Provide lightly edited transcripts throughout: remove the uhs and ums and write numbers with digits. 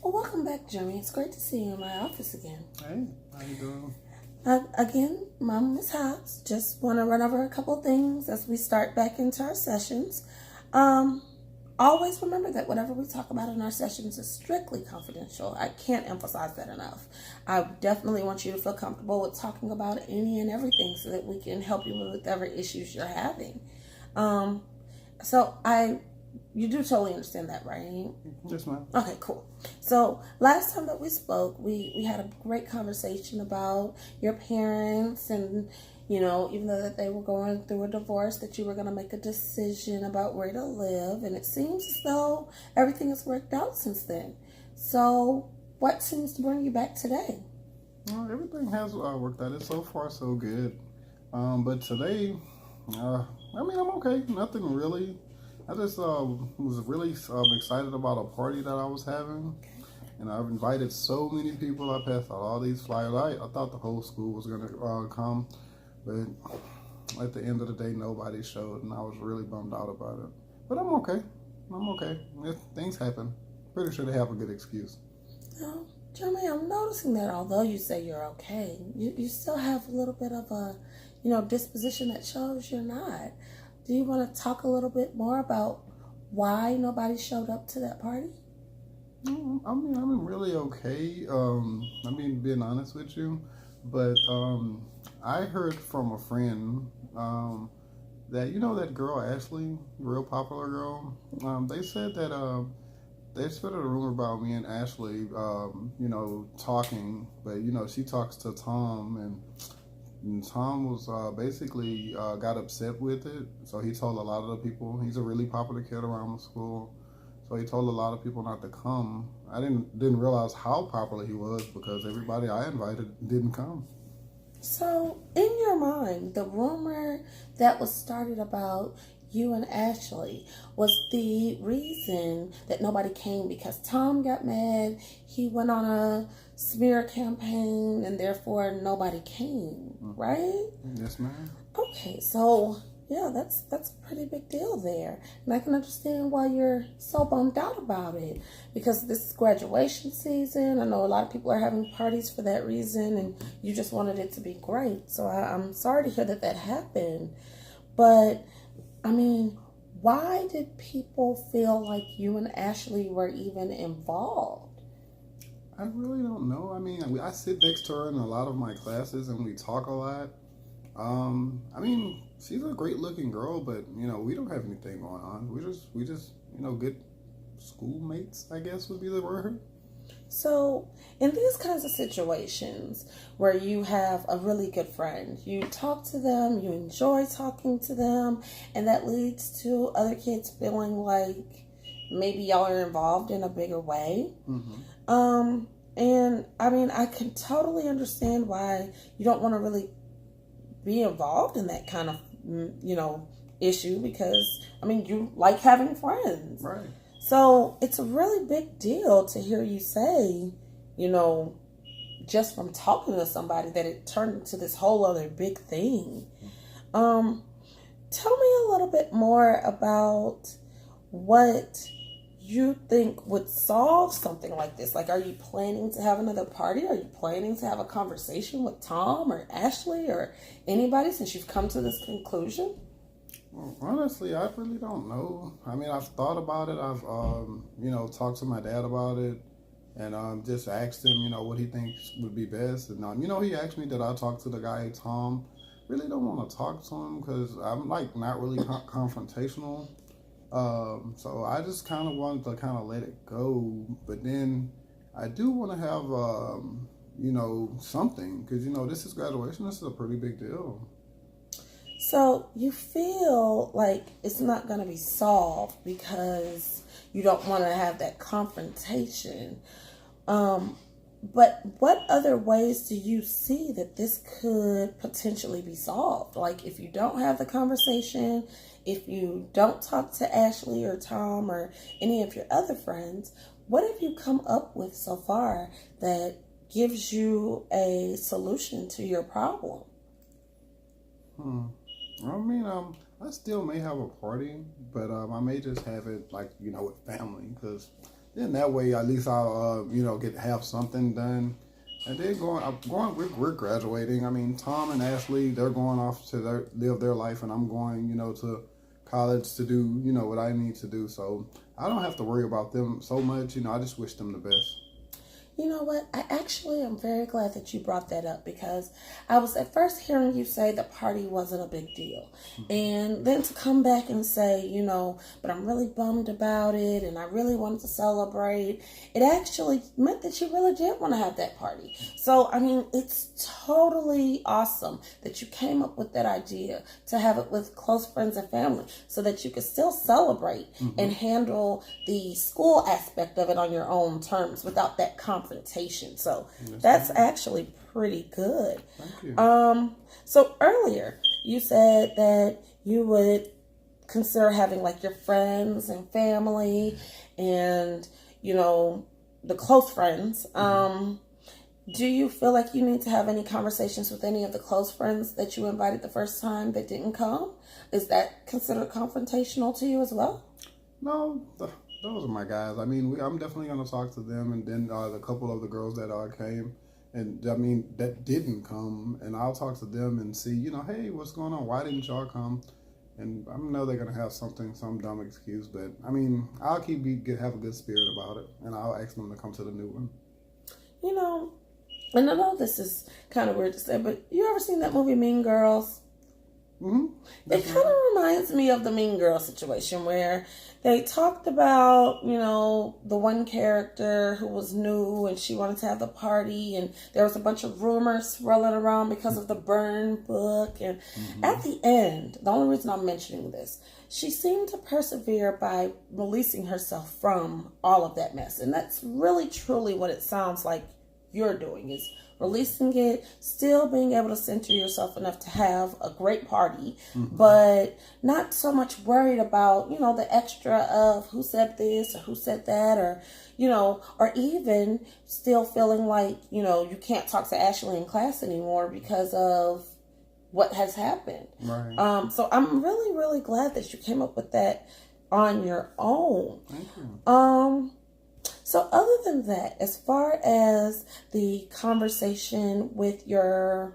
Well, welcome back, Jimmy. It's great to see you in my office again. Hey, how you doing? Again, my name is Hobbs. Just want to run over a couple things as we start back into our sessions. Always remember that whatever we talk about in our sessions is strictly confidential. I can't emphasize that enough. I definitely want you to feel comfortable with talking about any and everything so that we can help you with whatever issues you're having. You do totally understand that, right? Yes, ma'am. Okay, cool. So last time that we spoke, we had a great conversation about your parents and, even though that they were going through a divorce, that you were going to make a decision about where to live. And it seems as though everything has worked out since then. So what seems to bring you back today? Well, everything has worked out. It's so far so good. But today, I'm okay. Nothing really. I just was really excited about a party that I was having. And I've invited so many people. I passed out all these flyers. I thought the whole school was going to come. But at the end of the day, nobody showed. And I was really bummed out about it. But I'm okay. Things happen. Pretty sure they have a good excuse. No, Jeremy, I'm noticing that although you say you're okay, you still have a little bit of a, disposition that shows you're not. Do you want to talk a little bit more about why nobody showed up to that party? I'm really okay. Being honest with you, but I heard from a friend that that girl Ashley, real popular girl. They said that they spread a rumor about me and Ashley, talking, but she talks to Tom and Tom was basically got upset with it, so he told a lot of the people. He's a really popular kid around the school, so he told a lot of people not to come. I didn't realize how popular he was because everybody I invited didn't come. So, in your mind, the rumor that was started about you and Ashley was the reason that nobody came because Tom got mad, he went on a smear campaign, and therefore nobody came, right? Yes, ma'am. Okay, so yeah, that's a pretty big deal there. And I can understand why you're so bummed out about it because this is graduation season. I know a lot of people are having parties for that reason and you just wanted it to be great. So I'm sorry to hear that happened. But why did people feel like you and Ashley were even involved? I really don't know. I sit next to her in a lot of my classes and we talk a lot. She's a great looking girl, but we don't have anything going on. We just good schoolmates, I guess would be the word. So, in these kinds of situations where you have a really good friend, you talk to them, you enjoy talking to them, and that leads to other kids feeling like maybe y'all are involved in a bigger way. Mm-hmm. I can totally understand why you don't want to really be involved in that kind of, issue because, you like having friends. Right. So it's a really big deal to hear you say, just from talking to somebody that it turned into this whole other big thing. Tell me a little bit more about what you think would solve something like this. Like, are you planning to have another party? Are you planning to have a conversation with Tom or Ashley or anybody since you've come to this conclusion? Well, honestly, I really don't know. I've thought about it. I've, talked to my dad about it and just asked him, what he thinks would be best. And, he asked me that I talk to the guy, Tom. Really don't want to talk to him because I'm, not really confrontational. So I just kind of wanted to kind of let it go. But then I do want to have, something because, this is graduation. This is a pretty big deal. So you feel like it's not going to be solved because you don't want to have that confrontation. But what other ways do you see that this could potentially be solved? Like if you don't have the conversation, if you don't talk to Ashley or Tom or any of your other friends, what have you come up with so far that gives you a solution to your problem? I still may have a party, but I may just have it with family because then that way at least I'll have something done. And then we're graduating. I mean, Tom and Ashley, they're going off to live their life, and I'm going, to college to do, what I need to do. So I don't have to worry about them so much. I just wish them the best. You know what? I actually am very glad that you brought that up, because I was at first hearing you say the party wasn't a big deal. Mm-hmm. And then to come back and say, but I'm really bummed about it and I really wanted to celebrate, it actually meant that you really did want to have that party. So, I mean, it's totally awesome that you came up with that idea to have it with close friends and family so that you could still celebrate mm-hmm. and handle the school aspect of it on your own terms without that confrontation. So that's actually pretty good. Thank you. So earlier you said that you would consider having like your friends and family and, the close friends. Do you feel like you need to have any conversations with any of the close friends that you invited the first time that didn't come? Is that considered confrontational to you as well? No, those are my guys. I mean, I'm definitely going to talk to them, and then the couple of the girls that came, and I mean, that didn't come, and I'll talk to them and see, hey, what's going on? Why didn't y'all come? And I know they're going to have some dumb excuse, but I mean, I'll have a good spirit about it, and I'll ask them to come to the new one. And I know this is kind of weird to say, but you ever seen that movie Mean Girls? Mm-hmm. It kind of reminds me of the Mean Girl situation where they talked about, the one character who was new and she wanted to have the party, and there was a bunch of rumors swirling around because of the burn book. And mm-hmm. at the end, the only reason I'm mentioning this, she seemed to persevere by releasing herself from all of that mess. And that's really, truly what it sounds like you're doing, is releasing it, still being able to center yourself enough to have a great party, mm-hmm. but not so much worried about, the extra of who said this or who said that, or, or even still feeling like, you can't talk to Ashley in class anymore because of what has happened. Right. So I'm really, really glad that you came up with that on your own. Thank you. So other than that, as far as the conversation with your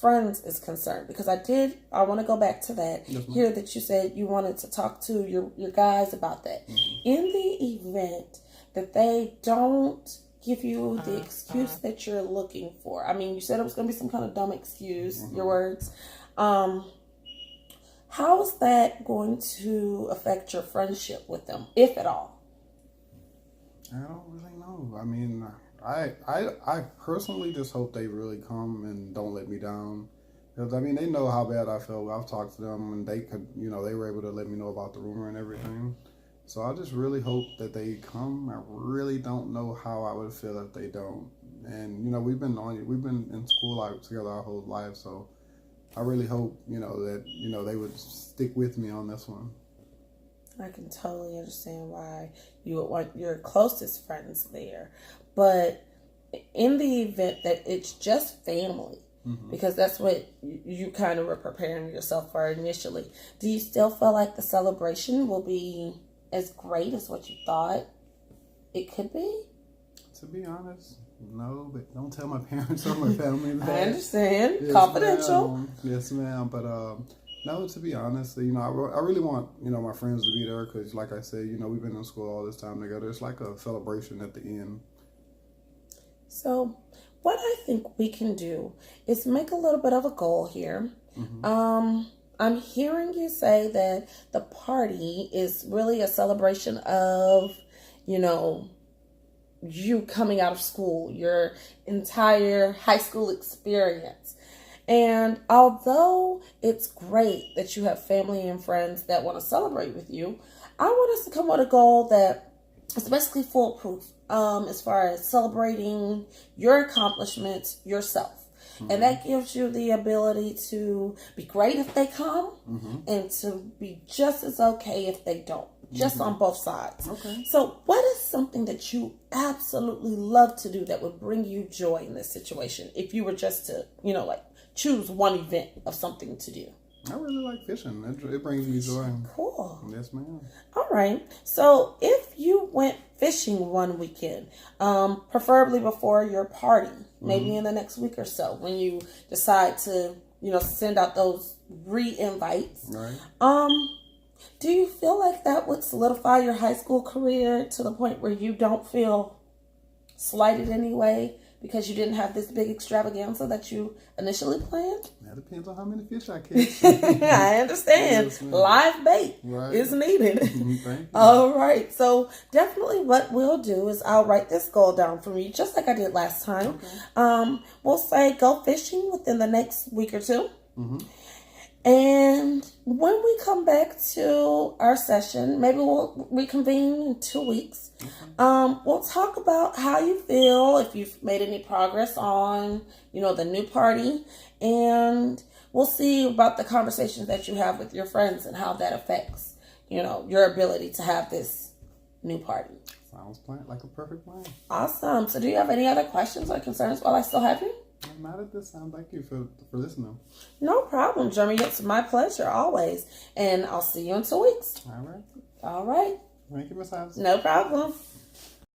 friends is concerned, because I want to go back to that, hear that you said you wanted to talk to your guys about that. Mm-hmm. In the event that they don't give you the excuse that you're looking for, I mean, you said it was going to be some kind of dumb excuse, mm-hmm. your words. How is that going to affect your friendship with them, if at all? I don't really know. I mean, I personally just hope they really come and don't let me down. Because, I mean, they know how bad I felt. I've talked to them, and they could, they were able to let me know about the rumor and everything. So I just really hope that they come. I really don't know how I would feel if they don't. And, we've been in school together our whole life. So I really hope, that, they would stick with me on this one. I can totally understand why you would want your closest friends there. But in the event that it's just family, mm-hmm. because that's what you kind of were preparing yourself for initially, do you still feel like the celebration will be as great as what you thought it could be? To be honest, no, but don't tell my parents or my family that. I understand. Yes, confidential. Ma'am. Yes, ma'am. But no, to be honest, I really want, my friends to be there because, like I said, we've been in school all this time together. It's like a celebration at the end. So what I think we can do is make a little bit of a goal here. Mm-hmm. I'm hearing you say that the party is really a celebration of, you coming out of school, your entire high school experience. And although it's great that you have family and friends that want to celebrate with you, I want us to come with a goal that is basically foolproof as far as celebrating your accomplishments yourself. Mm-hmm. And that gives you the ability to be great if they come, mm-hmm. and to be just as okay if they don't. Just mm-hmm. on both sides. Okay. So what is something that you absolutely love to do that would bring you joy in this situation if you were just to, choose one event of something to do? I really like fishing. It brings me joy. Cool. Yes, ma'am. All right. So if you went fishing one weekend, preferably before your party, maybe in the next week or so, when you decide to, send out those re-invites, Right. do you feel like that would solidify your high school career to the point where you don't feel slighted anyway because you didn't have this big extravaganza that you initially planned? That depends on how many fish I catch. I understand. Yes, ma'am. Live bait Right. is needed. Thank you. All right. So definitely what we'll do is I'll write this goal down for you just like I did last time. Okay. We'll say go fishing within the next week or two. Mm-hmm. And when we come back to our session, maybe we'll reconvene in 2 weeks. Okay. We'll talk about how you feel, if you've made any progress on, the new party. And we'll see about the conversations that you have with your friends and how that affects, your ability to have this new party. Sounds like a perfect plan. Awesome. So do you have any other questions or concerns while I still have you? Not at this time. Thank you for listening. No problem, Jeremy. It's my pleasure always. And I'll see you in 2 weeks. All right. All right. Thank you, Miss Hobbs. No problem.